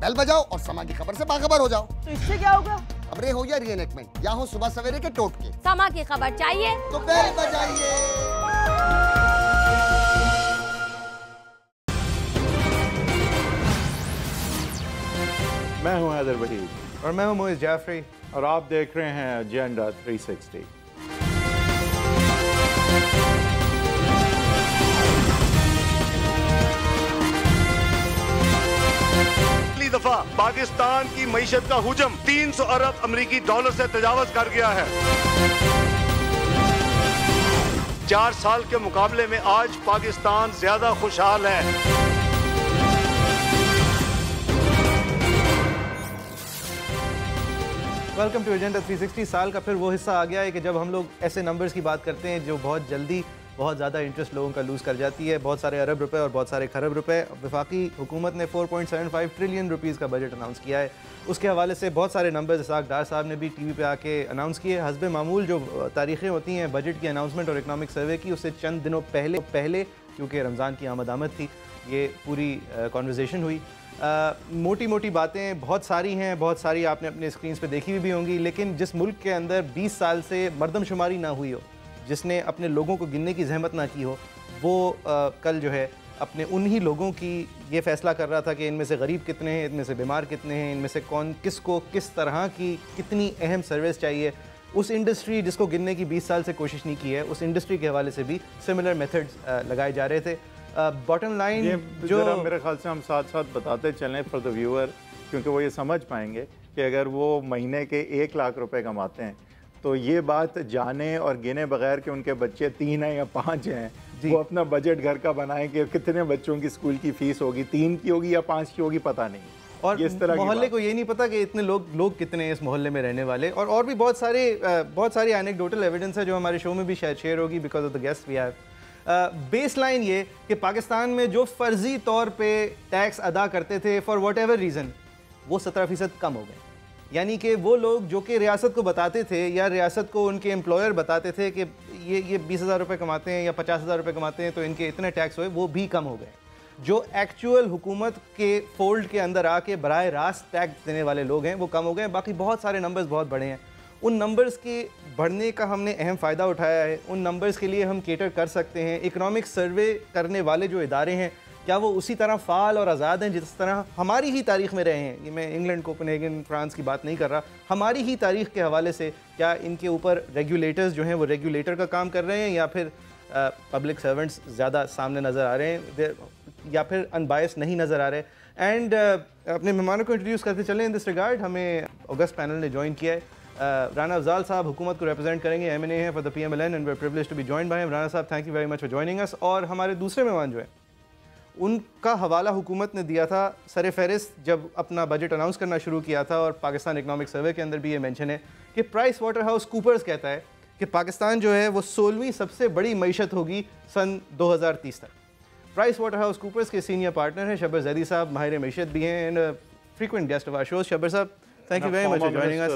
بیل بجاؤ اور سما کی خبر سے باخبر ہو جاؤ. تو اس سے کیا ہوگا؟ خبریں ہو یا ری انیکٹمنٹ یا ہو صبح سویرے کے ٹوٹکے، سما کی خبر چاہیے تو بیل بجائیے. میں ہوں حیدر وحید اور میں ہوں معیز جعفری اور آپ دیکھ رہے ہیں ایجنڈا 360. پہلی دفعہ پاکستان کی معیشت کا حجم 300 ارب امریکی ڈالر سے تجاوز کر گیا ہے. 4 سال کے مقابلے میں آج پاکستان زیادہ خوشحال ہے. Welcome to agenda 360. سال کا پھر وہ حصہ آ گیا ہے کہ جب ہم لوگ ایسے نمبرز کی بات کرتے ہیں جو بہت جلدی بہت زیادہ انٹرسٹ لوگوں کا لوز کر جاتی ہے. بہت سارے ارب روپے اور بہت سارے کھرب روپے. وفاقی حکومت نے 4.75 ٹریلین روپیز کا بجٹ اناؤنس کیا ہے. اس کے حوالے سے بہت سارے نمبرز اسحاق ڈار صاحب نے بھی ٹی وی پہ آ کے اناؤنس کیے. حسب معمول جو تاریخیں ہوتی ہیں بجٹ کی اناؤنسمنٹ اور اکنامک سروے کی، اس سے چند دنوں پہلے کیونکہ رمضان کی آمد تھی، یہ پوری کانورزیشن ہوئی. موٹی موٹی باتیں بہت ساری ہیں، بہت ساری آپ نے اپنے اسکرینز پہ دیکھی بھی ہوں گی، لیکن جس ملک کے اندر 20 سال سے مردم شماری نہ ہوئی ہو، جس نے اپنے لوگوں کو گننے کی زحمت نہ کی ہو، وہ کل جو ہے اپنے انہی لوگوں کی یہ فیصلہ کر رہا تھا کہ ان میں سے غریب کتنے ہیں، ان میں سے بیمار کتنے ہیں، ان میں سے کون کس کو کس طرح کی کتنی اہم سروس چاہیے. اس انڈسٹری جس کو گننے کی 20 سال سے کوشش نہیں کی ہے، اس انڈسٹری کے حوالے سے بھی سملر میتھڈز لگائے جا رہے تھے. باٹم لائن جو میرے خیال سے ہم ساتھ ساتھ بتاتے چلیں فار دا ویور، کیونکہ وہ یہ سمجھ پائیں گے کہ اگر وہ مہینے کے 1 لاکھ روپے کماتے ہیں تو یہ بات جانے اور گنے بغیر کہ ان کے بچے 3 ہیں یا 5 ہیں، وہ اپنا بجٹ گھر کا بنائیں کہ کتنے بچوں کی اسکول کی فیس ہوگی، 3 کی ہوگی یا 5 کی ہوگی، پتہ نہیں. اور محلے کو یہ نہیں پتا کہ اتنے لوگ کتنے ہیں اس محلے میں رہنے والے. اور بھی بہت ساری اینیکڈوٹل ایویڈنس ہے جو ہمارے شو میں بھی شاید شیئر ہوگی because of the guest we have. Baseline یہ کہ پاکستان میں جو فرضی طور پہ ٹیکس ادا کرتے تھے فار واٹ ایور ریزن، وہ 17% کم ہو گئے. یعنی کہ وہ لوگ جو کہ ریاست کو بتاتے تھے یا ریاست کو ان کے امپلائر بتاتے تھے کہ یہ 20,000 روپے کماتے ہیں یا 50,000 روپے کماتے ہیں تو ان کے اتنے ٹیکس ہوئے، وہ بھی کم ہو گئے. جو ایکچوئل حکومت کے فولڈ کے اندر آ کے براہ راست ٹیکس دینے والے لوگ ہیں وہ کم ہو گئے. باقی بہت سارے نمبرز بہت بڑے ہیں. ان نمبرز کے بڑھنے کا ہم نے اہم فائدہ اٹھایا ہے. ان نمبرز کے لیے ہم کیٹر کر سکتے ہیں. اکنامک سروے کرنے والے جو ادارے ہیں کیا وہ اسی طرح فعال اور آزاد ہیں جس طرح ہماری ہی تاریخ میں رہے ہیں؟ یہ میں انگلینڈ، کوپن ہیگن، فرانس کی بات نہیں کر رہا. ہماری ہی تاریخ کے حوالے سے کیا ان کے اوپر ریگولیٹرز جو ہیں وہ ریگولیٹر کا کام کر رہے ہیں یا پھر پبلک سرونٹس زیادہ سامنے نظر آ رہے ہیں یا پھر انبائس نہیں نظر آ رہے؟ اینڈ اپنے مہمانوں کو انٹروڈیوس کرتے چلیں. ان دس ریگارڈ ہمیں اگست پینل نے جوائن کیا ہے. رانا افضال صاحب حکومت کو ریپرزینٹ کریں گے، MNA ہیں for the PMLN and we are privileged to be joined by ہم. رانا صاحب thank you very much for joining us. اور ہمارے دوسرے مہمان جو ہیں ان کا حوالہ حکومت نے دیا تھا سر فہرست جب اپنا بجٹ اناؤنس کرنا شروع کیا تھا، اور پاکستان اکنامک سروے کے اندر بھی یہ مینشن ہے کہ پرائس واٹر ہاؤس کوپرز کہتا ہے کہ پاکستان جو ہے وہ 16ویں سب سے بڑی معیشت ہوگی سن 2030 تک. پرائس واٹر ہاؤس کوپرز کے سینئر پارٹنر ہیں شبر زیدی صاحب، ماہر معیشت بھی ہیں and frequent guest of our shows. Shabbar صاحب thank you very much for joining us.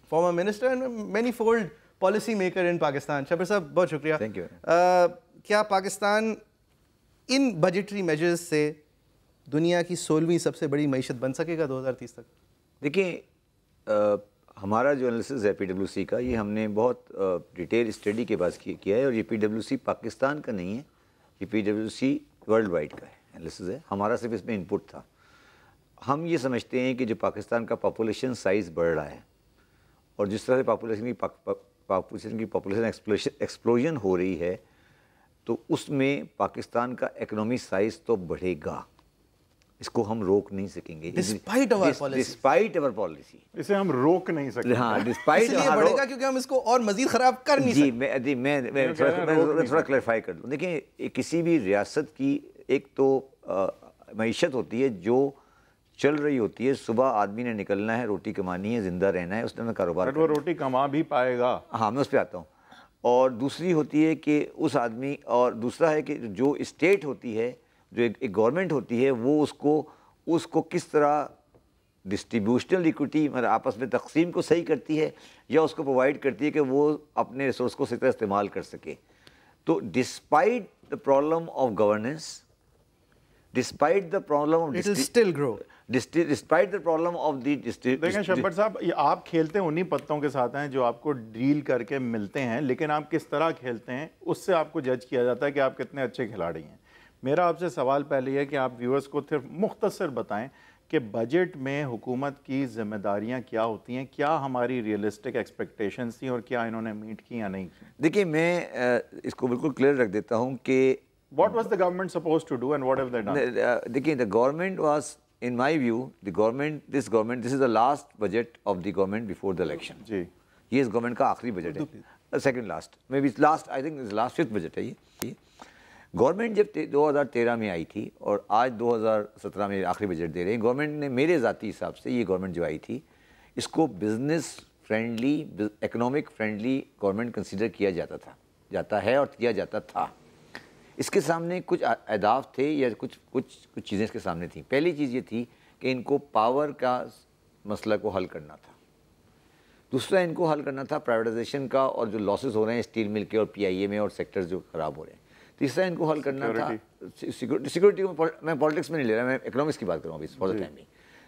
Former minister and many fold policy maker in Pakistan. شبر صاحب بہت شکریہ. Thank you. کیا پاکستان ان بجٹری میجرز سے دنیا کی 16ویں سب سے بڑی معیشت بن سکے گا 2030 تک؟ دیکھیں ہمارا جو انالیسز ہے PwC کا، یہ ہم نے بہت ڈیٹیل اسٹڈی کے بعد کیا ہے، اور یہ PwC پاکستان کا نہیں ہے، یہ PwC ورلڈ وائڈ کا ہے انالیسز ہے. ہمارا صرف اس میں انپٹ تھا. ہم یہ سمجھتے ہیں کہ جو پاکستان کا پاپولیشن سائز بڑھ رہا ہے اور جس طرح سے پاپولیشن کی ایکسپلوژن ہو رہی ہے، تو اس میں پاکستان کا اکنامی سائز تو بڑھے گا. اس کو ہم روک نہیں سکیں گے ڈسپائٹ اوور پالیسی. اسے ہم روک نہیں سکتے. ہاں ڈسپائٹ بڑھے گا کیونکہ ہم اس کو اور مزید خراب کر نہیں سکتے. جی میں تھوڑا کلیریفائی کر دوں. دیکھیں کسی بھی ریاست کی ایک تو معیشت ہوتی ہے جو چل رہی ہوتی ہے. صبح آدمی نے نکلنا ہے، روٹی کمانی ہے، زندہ رہنا ہے، اس نے اپنا کاروبار وہ روٹی کما بھی پائے گا. ہاں میں اس پہ آتا ہوں. اور دوسری ہوتی ہے کہ اس آدمی، اور دوسرا ہے کہ جو اسٹیٹ ہوتی ہے، جو ایک گورنمنٹ ہوتی ہے، وہ اس کو کس طرح ڈسٹریبیوشنل ایکوٹی مطلب آپس میں تقسیم کو صحیح کرتی ہے یا اس کو پرووائڈ کرتی ہے کہ وہ اپنے ریسورس کو صحیح طرح استعمال کر سکے. تو despite the problem of governance, despite the problem of it will still grow. Despite the problem of the دیکھیں شبر صاحب، یہ آپ کھیلتے ہیں انہی پتوں کے ساتھ ہیں جو آپ کو ڈیل کر کے ملتے ہیں، لیکن آپ کس طرح کھیلتے ہیں اس سے آپ کو جج کیا جاتا ہے کہ آپ کتنے اچھے کھلاڑی ہیں. میرا آپ سے سوال پہلے یہ ہے کہ آپ ویورز کو صرف مختصر بتائیں کہ بجٹ میں حکومت کی ذمہ داریاں کیا ہوتی ہیں، کیا ہماری ریئلسٹک ایکسپیکٹیشنز تھیں اور کیا انہوں نے میٹ کی یا نہیں کی. دیکھیے میں اس کو بالکل کلیئر رکھ دیتا ہوں کہ What was the government supposed to do and what have they done? دیکھیے the government was, in my view, this is the last budget of the government before the election. جی یہ اس گورنمنٹ کا آخری budget ہے، second last, میں بھی last, I think last 5th budget ہے یہ. Government جب 2013 میں آئی تھی اور آج 2017 میں آخری بجٹ دے رہے ہیں، گورنمنٹ نے میرے ذاتی حساب سے یہ گورنمنٹ جو آئی تھی اس کو business friendly, economic friendly government consider کیا جاتا ہے اور کیا جاتا تھا. اس کے سامنے کچھ اہداف تھے یا کچھ چیزیں اس کے سامنے تھیں. پہلی چیز یہ تھی کہ ان کو پاور کا مسئلہ کو حل کرنا تھا. دوسرا ان کو حل کرنا تھا پرائیویٹائزیشن کا اور جو لاسز ہو رہے ہیں اسٹیل مل کے اور پی آئی اے میں اور سیکٹرز جو خراب ہو رہے ہیں. تیسرا ان کو حل کرنا تھا سیکورٹی، میں پالیٹکس میں نہیں لے رہا، میں اکنامکس کی بات کر رہا ہوں ابھی فار دا ٹائم بینگ.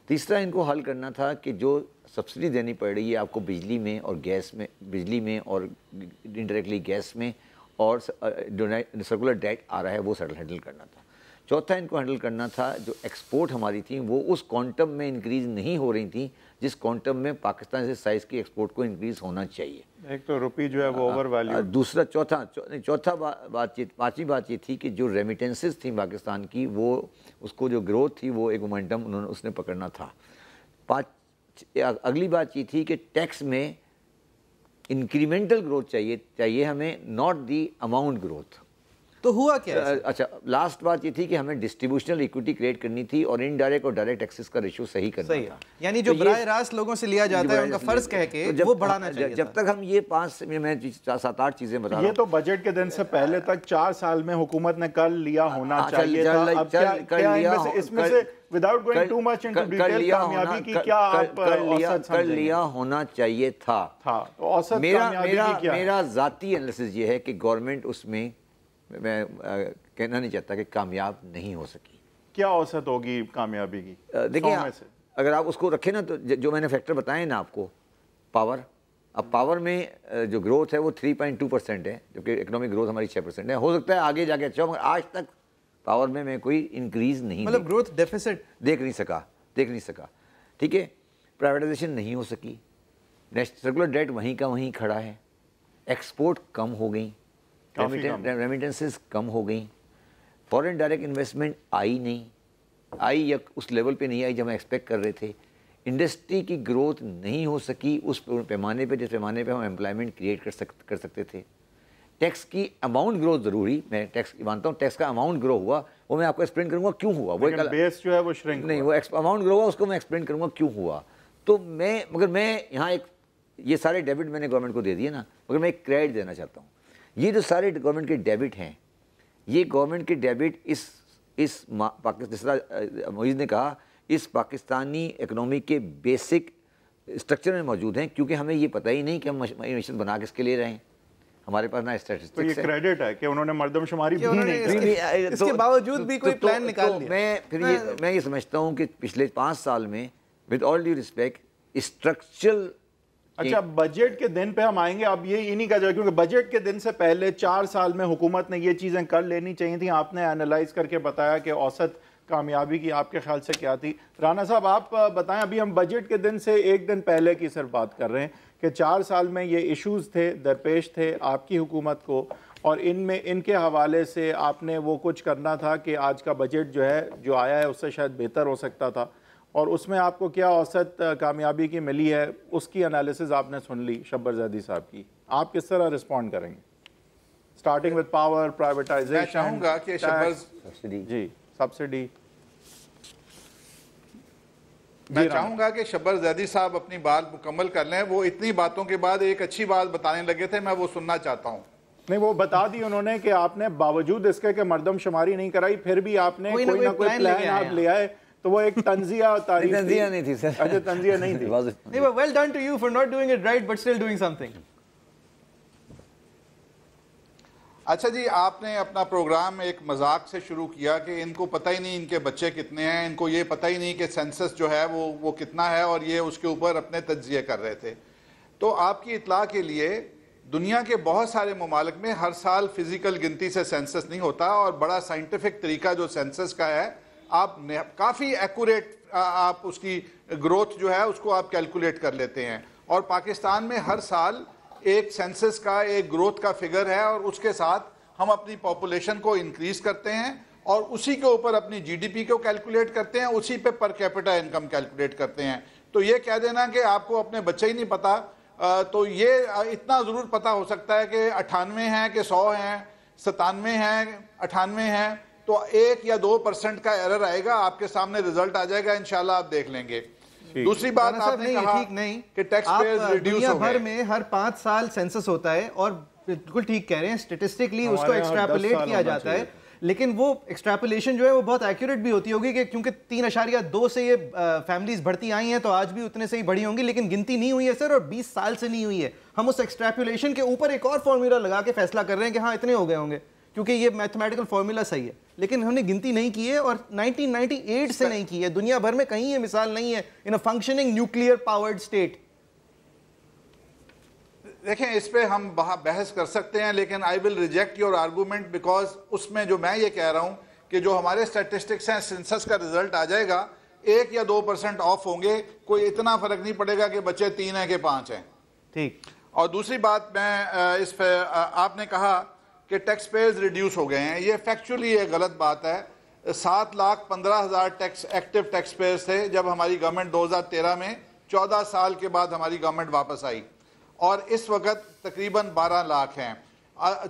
تیسرا ان کو حل کرنا تھا کہ جو سبسڈی دینی پڑ رہی ہے آپ کو بجلی میں اور گیس میں، بجلی میں اور انڈائریکٹلی گیس میں، اور سرکولر ڈیٹ آ رہا ہے وہ ہینڈل کرنا تھا. چوتھا ان کو ہینڈل کرنا تھا جو ایکسپورٹ ہماری تھیں وہ اس کوانٹم میں انکریز نہیں ہو رہی تھیں جس کوانٹم میں پاکستان سے سائز کی ایکسپورٹ کو انکریز ہونا چاہیے. ایک تو روپی جو ہے وہ اوور ویلیو. دوسرا پانچویں بات یہ تھی کہ جو ریمیٹنسز تھیں پاکستان کی، وہ اس کو جو گروتھ تھی وہ ایک مومنٹم اس نے پکڑنا تھا. اگلی بات یہ تھی کہ ٹیکس میں انکریمنٹل گروتھ چاہیے ہمیں، ناٹ دی اماؤنٹ گروتھ. تو ہوا کیا؟ اچھا لاسٹ بات یہ تھی کہ ہمیں ڈسٹریبیوشنل ایکویٹی کریٹ کرنی تھی اور انڈائریکٹ اور ڈائریکٹ ٹیکسز کا ریشو صحیح کرنا تھا. یعنی جو براہ راست لوگوں سے لیا جاتا ہے ان کا فرض کہہ کے وہ بڑھانا چاہیے. جب تک ہم یہ 7-8 چیزیں بتا رہا ہوں، یہ تو بجٹ کے دن سے پہلے تک 4 سال میں حکومت نے کر لیا ہونا چاہیے تھا. اب کیا اس میں سے without going too much into detail کامیابی کی کیا آپ اوسط کر لیا ہونا چاہیے تھا. اوسط کامیابی کی کیا؟ میرا ذاتی انالیسس یہ ہے کہ گورنمنٹ اس میں کہنا نہیں چاہتا کہ کامیاب نہیں ہو سکی. کیا اوسط ہوگی کامیابی کی؟ دیکھیں اگر آپ اس کو رکھیں نا تو جو میں نے فیکٹر بتائے نا آپ کو، پاور، اب پاور میں جو گروتھ ہے وہ 3.2% ہے جبکہ اکنامک گروتھ ہماری 6% ہے. ہو سکتا ہے آگے جا کے اچھا ہو، مگر آج تک پاور میں کوئی انکریز نہیں، مطلب گروتھ ڈیفیسٹ دیکھ نہیں سکا. ٹھیک ہے، پرائیویٹائزیشن نہیں ہو سکی، سرکولر ڈیٹ وہیں کا وہیں کھڑا ہے، ایکسپورٹ کم ہو گئیں، ریمیٹنسز کم ہو گئیں، فورن ڈائریکٹ انویسٹمنٹ آئی یا اس لیول پہ نہیں آئی جو ہم ایکسپیکٹ کر رہے تھے. انڈسٹری کی گروتھ نہیں ہو سکی اس پیمانے پہ جس پیمانے پہ ہم امپلائمنٹ کریٹ کر سکتے تھے. ٹیکس کی اماؤنٹ گروتھ ضروری، میں ٹیکس مانتا ہوں، ٹیکس کا اماؤنٹ گرو ہوا وہ میں آپ کو ایکسپلین کروں گا کیوں ہوا. وہ بیس جو ہے وہ شرنک نہیں، وہ اماؤنٹ گرو ہوا اس کو میں ایکسپلین کروں گا کیوں ہوا. تو مگر میں یہاں یہ سارے ڈیبٹ میں نے گورنمنٹ کو دے دیے نا، مگر میں ایک کریڈٹ دینا چاہتا ہوں. یہ جو سارے گورنمنٹ کے ڈیبٹ ہیں، یہ گورنمنٹ کے ڈیبٹ جس طرح معیز نے کہا اس پاکستانی اکنامی کے بیسک اسٹرکچر میں موجود ہیں، کیونکہ ہمیں یہ پتہ ہی نہیں کہ ہم معیشت بنا کس کے لے رہے ہیں. ہمارے پاس نہ اسٹیٹسٹکس ہے. یہ کریڈٹ ہے کہ انہوں نے مردم شماری بھی نہیں، اس کے باوجود بھی کوئی پلان نکال لیا. میں یہ سمجھتا ہوں کہ پچھلے 5 سال میں with all due respect structural. اچھا بجٹ کے دن پہ ہم آئیں گے. اب یہ نہیں کہا جائے کیونکہ بجٹ کے دن سے پہلے 4 سال میں حکومت نے یہ چیزیں کر لینی چاہیے تھیں. آپ نے انالائز کر کے بتایا کہ اوسط کامیابی کی آپ کے خیال سے کیا تھی. رانا صاحب آپ بتائیں، ابھی ہم بجٹ کے دن سے ایک دن پہلے کی صرف بات کر رہے ہیں کہ 4 سال میں یہ ایشوز تھے، درپیش تھے آپ کی حکومت کو، اور ان کے حوالے سے آپ نے وہ کچھ کرنا تھا کہ آج کا بجٹ جو ہے جو آیا ہے اس سے شاید بہتر ہو سکتا تھا. اور اس میں آپ کو کیا اوسط کامیابی کی ملی ہے اس کی انالیسز آپ نے سن لی شبر زیدی صاحب کی. آپ کس طرح رسپونڈ کریں گے؟ Starting with power, privatization. میں چاہوں گا کہ شبر زیدی صاحب اپنی بات مکمل کر لیں. وہ اتنی باتوں کے بعد ایک اچھی بات بتانے لگے تھے، میں وہ سننا چاہتا ہوں. نہیں، وہ بتا دی انہوں نے کہ آپ نے باوجود اس کے کہ مردم شماری نہیں کرائی پھر بھی آپ نے کوئی نہ کوئی پلان آپ لے آئے. تو وہ ایک تنزیہ نہیں تھی سر. اچھا تنزیہ نہیں تھی. well done to you for not doing it right but still doing something. اچھا جی، آپ نے اپنا پروگرام ایک مذاق سے شروع کیا کہ ان کو پتہ ہی نہیں ان کے بچے کتنے ہیں، ان کو یہ پتہ ہی نہیں کہ سینسس جو ہے وہ کتنا ہے، اور یہ اس کے اوپر اپنے تجزیے کر رہے تھے. تو آپ کی اطلاع کے لیے دنیا کے بہت سارے ممالک میں ہر سال فزیکل گنتی سے سینسس نہیں ہوتا، اور بڑا سائنٹیفک طریقہ جو سینسس کا ہے، آپ کافی ایکوریٹ آپ اس کی گروتھ جو ہے اس کو آپ کیلکولیٹ کر لیتے ہیں. اور پاکستان میں ہر سال ایک سینسس کا ایک گروتھ کا فگر ہے، اور اس کے ساتھ ہم اپنی پاپولیشن کو انکریز کرتے ہیں، اور اسی کے اوپر اپنی جی ڈی پی کو کیلکولیٹ کرتے ہیں، اسی پہ پر کیپٹا انکم کیلکولیٹ کرتے ہیں. تو یہ کہہ دینا کہ آپ کو اپنے بچے ہی نہیں پتا، تو یہ اتنا ضرور پتا ہو سکتا ہے کہ 98 ہیں کہ 100 ہیں، 97 ہیں، 98 ہیں، تو 1 یا 2% کا ایرر آئے گا، آپ کے سامنے رزلٹ آ جائے گا، انشاءاللہ آپ دیکھ لیں گے. دوسری بات آپ نے کہا کہ ٹیکس پیئرز ریڈیوس ہو گئے. دنیا بھر میں ہر 5 سال سینسس ہوتا ہے، اور بالکل ٹھیک کہہ رہے ہیں، اسٹیٹسٹکلی اس کو ایکسٹراپولیٹ کیا جاتا ہے، لیکن وہ ایکسٹراپولیشن جو ہے وہ بہت ایکوریٹ بھی ہوتی ہوگی، کہ کیونکہ 3.2 سے یہ فیملیز بڑھتی آئی ہیں تو آج بھی اتنے سے ہی بڑھی ہوں گی، لیکن گنتی نہیں ہوئی ہے سر، اور 20 سال سے نہیں ہوئی ہے. ہم اس ایکسٹراپولیشن کے اوپر ایک اور فارمولا لگا کے فیصلہ کر رہے ہیں کہ ہاں اتنے ہو گئے ہوں گے، کیونکہ یہ میتھمیٹیکل فارمولا صحیح ہے، لیکن ہم نے گنتی نہیں کی ہے، اور 1998 سے نہیں کی ہے. دنیا بھر میں کہیں یہ مثال نہیں ہے in a functioning nuclear powered state. دیکھیں، اس پہ ہم بحث کر سکتے ہیں، لیکن I will reject your argument, because اس میں جو میں یہ کہہ رہا ہوں کہ جو ہمارے اسٹیٹسٹکس ہیں، سینسس کا رزلٹ آ جائے گا، 1 یا 2% آف ہوں گے، کوئی اتنا فرق نہیں پڑے گا کہ بچے 3 ہیں کہ 5 ہیں. ٹھیک. اور دوسری بات میں اس پہ آپ نے کہا کہ ٹیکس پیئرز ریڈیوس ہو گئے ہیں، یہ فیکچولی یہ غلط بات ہے. 7,15,000 ایکٹیو ٹیکس پیئرز تھے جب ہماری گورنمنٹ 2013 میں 14 سال کے بعد ہماری گورنمنٹ واپس آئی، اور اس وقت تقریباً 12 لاکھ ہیں.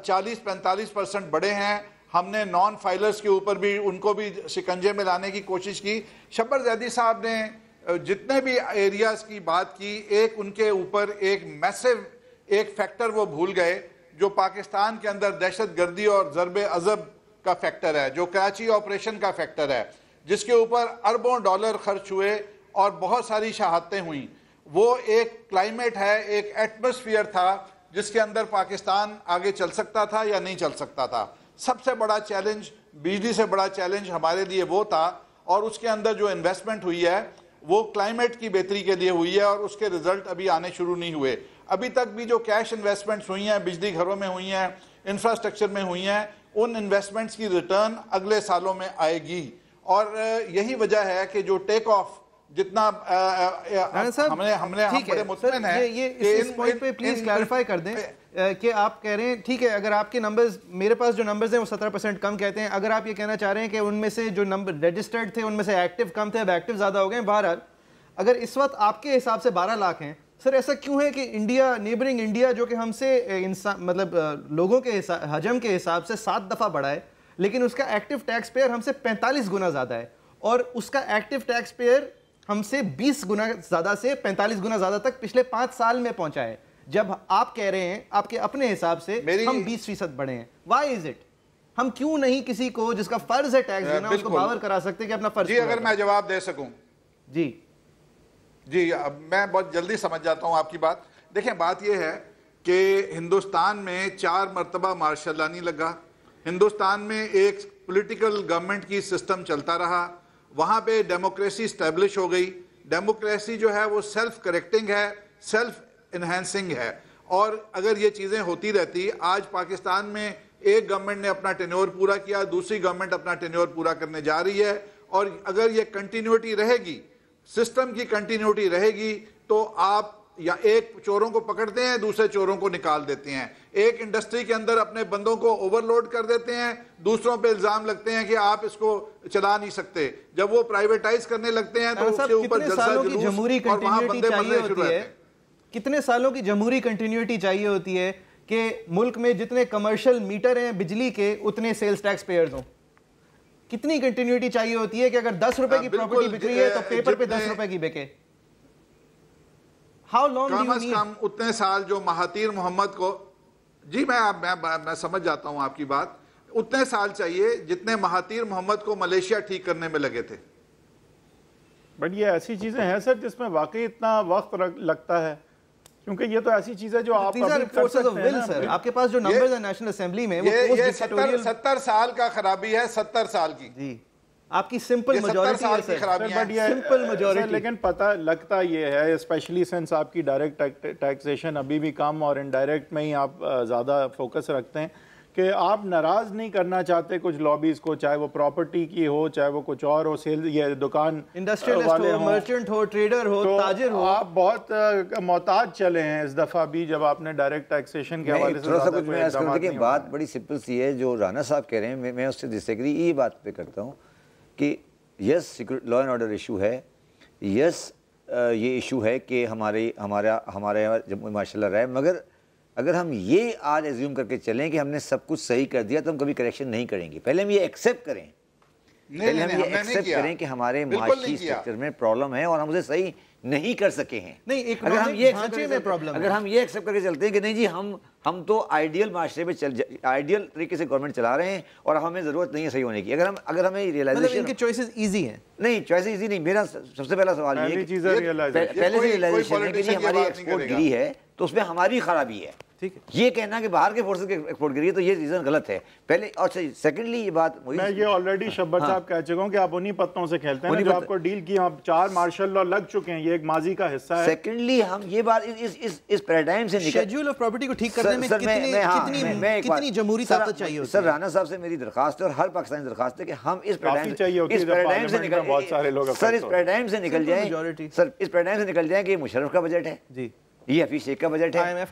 40-45% بڑے ہیں. ہم نے نان فائلرز کے اوپر بھی ان کو بھی شکنجے میں لانے کی کوشش کی. شبر زیدی صاحب نے جتنے بھی ایریاز کی بات کی، ایک ان کے اوپر ایک میسو ایک فیکٹر وہ بھول گئے جو پاکستان کے اندر دہشت گردی اور ضرب عضب کا فیکٹر ہے، جو کراچی آپریشن کا فیکٹر ہے، جس کے اوپر اربوں ڈالر خرچ ہوئے اور بہت ساری شہادتیں ہوئیں. وہ ایک کلائمیٹ ہے، ایک ایٹماسفیئر تھا جس کے اندر پاکستان آگے چل سکتا تھا یا نہیں چل سکتا تھا. سب سے بڑا چیلنج، بجلی سے بڑا چیلنج ہمارے لیے وہ تھا، اور اس کے اندر جو انویسٹمنٹ ہوئی ہے وہ کلائمیٹ کی بہتری کے لیے ہوئی ہے، اور اس کے رزلٹ ابھی آنے شروع نہیں ہوئے. ابھی تک بھی جو کیش انویسٹمنٹس ہوئی ہیں، بجلی گھروں میں ہوئی ہیں، انفراسٹرکچر میں ہوئی ہیں، ان انویسٹمنٹس کی ریٹرن اگلے سالوں میں آئے گی. اور یہی وجہ ہے کہ جو ٹیک آف جتنا ہم بڑے مطمئن ہیں. یہ اس پوائنٹ پہ پلیز کلیریفائی کر دیں کہ آپ کہہ رہے ہیں ٹھیک ہے، اگر آپ کے نمبرز، میرے پاس جو نمبرز ہیں وہ 17% کم کہتے ہیں، اگر آپ یہ کہنا چاہ رہے ہیں کہ ان میں سے جو نمبر رجسٹرڈ تھے ان میں سے ایکٹیو کم تھے، اب ایکٹیو زیادہ ہو گئے ہیں. بہرحال اگر اس وقت آپ کے حساب سے 12 لاکھ ہیں، سر ایسا کیوں ہے کہ انڈیا، نیبرنگ انڈیا جو کہ ہم سے مطلب لوگوں کے حجم کے حساب سے 7 دفعہ بڑا ہے، لیکن اس کا ایکٹیو ٹیکس پیئر ہم سے 45 گنا زیادہ ہے، اور اس کا ایکٹیو ٹیکس پیئر ہم سے 20 گنا زیادہ سے 45 گنا زیادہ تک پچھلے 5 سال میں پہنچا ہے، جب آپ کہہ رہے ہیں آپ کے اپنے حساب سے ہم 20% بڑھے ہیں. Why is it? ہم کیوں نہیں کسی کو جس کا فرض ہے ٹیکس دینا اس کو باور کرا سکتے کہ اپنا فرض؟ جی اگر میں جواب دے سکوں. جی میں بہت جلدی سمجھ جاتا ہوں آپ کی بات. دیکھیں، بات یہ ہے کہ ہندوستان میں 4 مرتبہ مارشل لا نہیں لگا. ہندوستان میں ایک پولیٹیکل گورنمنٹ کی سسٹم چلتا رہا، وہاں پہ ڈیموکریسی اسٹیبلش ہو گئی. ڈیموکریسی جو ہے وہ سیلف کریکٹنگ ہے، سیلف انہینسنگ ہے، اور اگر یہ چیزیں ہوتی رہتی، آج پاکستان میں ایک گورنمنٹ نے اپنا ٹینیور پورا کیا، دوسری گورنمنٹ اپنا ٹینیور پورا کرنے جا رہی ہے، اور اگر یہ کنٹینیوٹی رہے گی، سسٹم کی کنٹینیوٹی رہے گی، تو آپ یا ایک چوروں کو پکڑتے ہیں، دوسرے چوروں کو نکال دیتے ہیں. ایک انڈسٹری کے اندر اپنے بندوں کو اوور لوڈ کر دیتے ہیں، دوسروں پہ الزام لگتے ہیں کہ آپ اس کو چلا نہیں سکتے. جب وہ پرائیویٹائز کرنے لگتے ہیں تو اس کے اوپر جلسہ جلوس اور وہاں بندے مرنے شروع ہوتے ہیں. کتنے سالوں کی جمہوری کنٹینیوٹی چاہیے ہوتی ہے کہ ملک میں جتنے کمرشل میٹر ہیں بجلی کے اتنے سیلز ٹیکس پیئرز ہوں؟ کتنی کنٹینیوٹی چاہیے ہوتی ہے کہ اگر 10 روپے کی پراپرٹی بک رہی ہے تو پیپر پہ 10 روپے کی بکے؟ کم از کم اتنے سال جو مہاتیر محمد کو، جی میں سمجھ جاتا ہوں آپ کی بات، اتنے سال چاہیے جتنے مہاتیر محمد کو ملیشیا ٹھیک کرنے میں لگے تھے. بٹ یہ ایسی چیزیں ہیں سر جس میں واقعی اتنا وقت لگتا ہے. کیونکہ یہ تو ایسی چیز ہے جو آپ These are forces of will, sir. آپ کے پاس جو نمبرز ہیں نیشنل اسمبلی میں وہ یہ 70 سال کا خرابی ہے، 70 سال کی. جی آپ کی سمپل میجورٹی ہے سر، سمپل میجورٹی. لیکن پتہ لگتا یہ ہے اسپیشلی سنس آپ کی ڈائریکٹ ٹیکسیشن ابھی بھی کم اور انڈائریکٹ میں ہی آپ زیادہ فوکس رکھتے ہیں کہ آپ ناراض نہیں کرنا چاہتے کچھ لابیز کو، چاہے وہ پراپرٹی کی ہو، چاہے وہ کچھ اور ہو، سیل یہ دکان انڈسٹریلسٹ ہو، مرچنٹ ہو، ٹریڈر ہو، تاجر ہو. آپ بہت محتاط چلے ہیں اس دفعہ بھی جب آپ نے ڈائریکٹ ٹیکسیشن کے حوالے سے تھوڑا سا کچھ میں عرض کروں کہ بات بڑی سمپل سی ہے جو رانا صاحب کہہ رہے ہیں، میں اس سے ڈس ایگری یہ بات پہ کرتا ہوں کہ یس لا اینڈ آرڈر ایشو ہے، یس یہ ایشو ہے کہ ہمارے ماشاء اللہ رہے، مگر اگر ہم یہ آج ایزیوم کر کے چلیں کہ ہم نے سب کچھ صحیح کر دیا تو ہم کبھی کریکشن نہیں کریں گے. پہلے ہم یہ ایکسیپٹ کریں، پہلے ہم یہ ایکسیپٹ کریں کہ ہمارے معاشی سیکٹر میں پرابلم ہے اور ہم اسے صحیح نہیں کر سکے ہیں. اگر ہم یہ ایکسیپٹ کر کے چلتے ہیں کہ نہیں جی ہم تو آئیڈیل معاشرے میں آئیڈیل طریقے سے گورنمنٹ چلا رہے ہیں اور ہمیں ضرورت نہیں ہے صحیح ہونے کی، اگر ہمیں ریئلائزیشن، ان کے چوائسز ایزی ہیں. نہیں چوائسز ایزی نہیں. میرا سب سے پہلا سوال یہ ہے پہلے سے ریئلائزیشن ہے کہ جی ہماری ایکسپورٹ گری ہے تو اس میں ہماری خرابی ہے. ٹھیک ہے، یہ کہنا کہ باہر کے فورسز کے ایکسپورٹ گری ہے تو یہ ریزن غلط ہے پہلے. اور سیکنڈلی یہ بات میں یہ آلریڈی شبر صاحب کہہ چکا ہوں کہ آپ انہی پتوں سے کھیلتے ہیں جو آپ کو ڈیل کی، ہم 4 مارشل لا لگ چکے ہیں، یہ ایک ماضی کا حصہ ہے. سیکنڈلی ہم یہ بات اس پیراڈائم سے شیڈول آف پراپرٹی کو ٹھیک کرنے میں کتنی جمہوری طاقت چاہیے ہوتی ہے. سر رانا صاحب سے میری درخواست ہے اور ہر پاکستانی درخواست ہے کہ ہم اس پیراڈائم سے نکل جائیں کہ یہ مشرف کا بجٹ ہے، جی یہ حفیظ شیخ کا بجٹ ہے، یہ آئی ایم ایف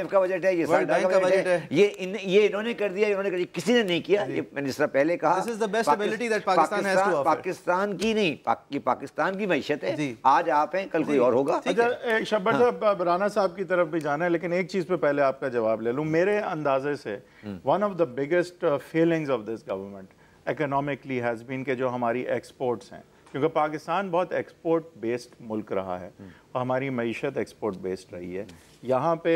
کا بجٹ ہے، یہ سالڈا کا بجٹ ہے، یہ انہوں نے کر دیا، کسی نے نہیں کیا. میں نے جس طرح پہلے کہا پاکستان کی نہیں، یہ پاکستان کی معیشت ہے. آج آپ ہیں، کل کوئی اور ہوگا. شبر صاحب رانا صاحب کی طرف بھی جانا ہے لیکن ایک چیز پہ پہلے آپ کا جواب لے لوں. میرے اندازے سے one of the biggest feelings of this government economically has been کہ جو ہماری ایکسپورٹس ہیں، کیونکہ پاکستان بہت ایکسپورٹ بیسڈ ملک رہا ہے اور ہماری معیشت ایکسپورٹ بیسڈ رہی ہے. یہاں پہ